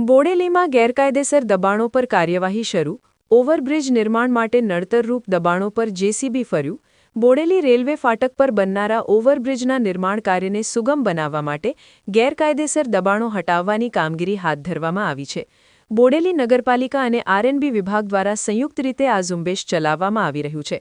બોડેલીમાં ગેરકાયદેસર દબાણો પર કાર્યવાહી શરૂ. ઓવરબ્રિજ નિર્માણ માટે નડતરરૂપ દબાણો પર જેસીબી ફર્યું. બોડેલી રેલવે ફાટક પર બનનારા ઓવરબ્રિજના નિર્માણ કાર્યને સુગમ બનાવવા માટે ગેરકાયદેસર દબાણો હટાવવાની કામગીરી હાથ ધરવામાં આવી છે. બોડેલી નગરપાલિકા અને આરએનબી વિભાગ દ્વારા સંયુક્ત રીતે આ ઝુંબેશ ચલાવવામાં આવી રહ્યું છે.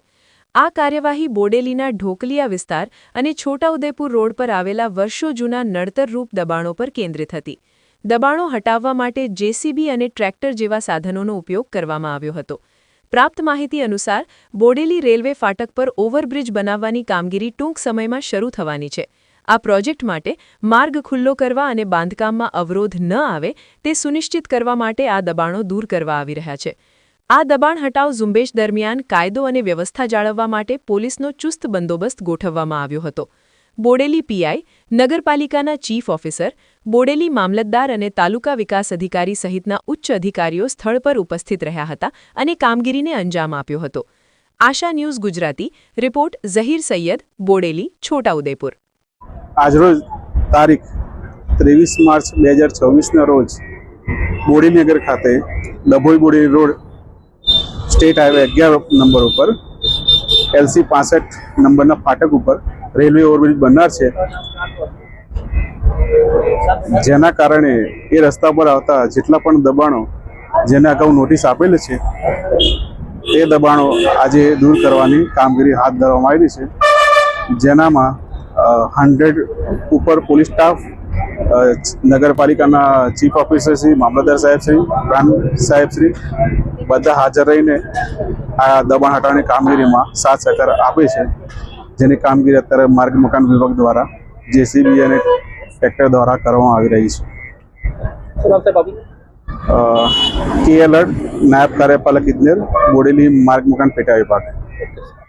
આ કાર્યવાહી બોડેલીના ઢોકલિયા વિસ્તાર અને છોટાઉદેપુર રોડ પર આવેલા વર્ષો જૂના નડતરરૂપ દબાણો પર કેન્દ્રિત હતી. દબાણો હટાવવા માટે જેસીબી અને ટ્રેક્ટર જેવા સાધનોનો ઉપયોગ કરવામાં આવ્યો હતો. પ્રાપ્ત માહિતી અનુસાર બોડેલી રેલવે ફાટક પર ઓવરબ્રિજ બનાવવાની કામગીરી ટૂંક સમયમાં શરૂ થવાની છે. આ પ્રોજેક્ટ માટે માર્ગ ખુલ્લો કરવા અને બાંધકામમાં અવરોધ ન આવે તે સુનિશ્ચિત કરવા માટે આ દબાણો દૂર કરવા આવી રહ્યા છે. આ દબાણ હટાવ ઝુંબેશ દરમિયાન કાયદો અને વ્યવસ્થા જાળવવા માટે પોલીસનો ચુસ્ત બંદોબસ્ત ગોઠવવામાં આવ્યો હતો. બોડેલી પીઆઈ, નગરપાલિકાના ચીફ ઓફિસર, બોડેલી મામલતદાર અને તાલુકા વિકાસ અધિકારી સહિતના ઉચ્ચ અધિકારીઓ સ્થળ પર ઉપસ્થિત રહ્યા હતા અને કામગીરીને અંજામ આપ્યો હતો. આશા ન્યૂઝ ગુજરાતી રિપોર્ટ ઝહીર સૈયદ, બોડેલી, છોટાઉદેપુર. આજરોજ તારીખ 23 માર્ચ 2024ના રોજ બોડેલી નગર ખાતે Dabhoi Bodeli road state highway 11 number ઉપર LC 65 નંબરના ફાટક ઉપર રેલવે ઓવરબ્રિજ બનનાર છે, જેના કારણે એ રસ્તા પર આવતા જેટલા પણ દબાણો જેને અગાઉ નોટિસ આપેલ છે તે દબાણો આજે દૂર કરવાની કામગીરી હાથ ધરવામાં આવેલી છે. જેનામાં 100 ઉપર પોલીસ સ્ટાફ, નગરપાલિકાના ચીફ ઓફિસર શ્રી, મામલતદાર સાહેબ શ્રી, પ્રાંત સાહેબ શ્રી બધા હાજર રહીને આ દબાણ હટાવવાની કામગીરીમાં સાથ સહકાર આપે છે, જેની કામગીરી અત્યારે માર્ગ મકાન વિભાગ દ્વારા જેસીબી અને ટ્રેક્ટર દ્વારા કરવામાં આવી રહી છે. KL નાયબ કાર્યપાલક ઇજનેર, બોડેલી માર્ગ મકાન પેટા વિભાગ.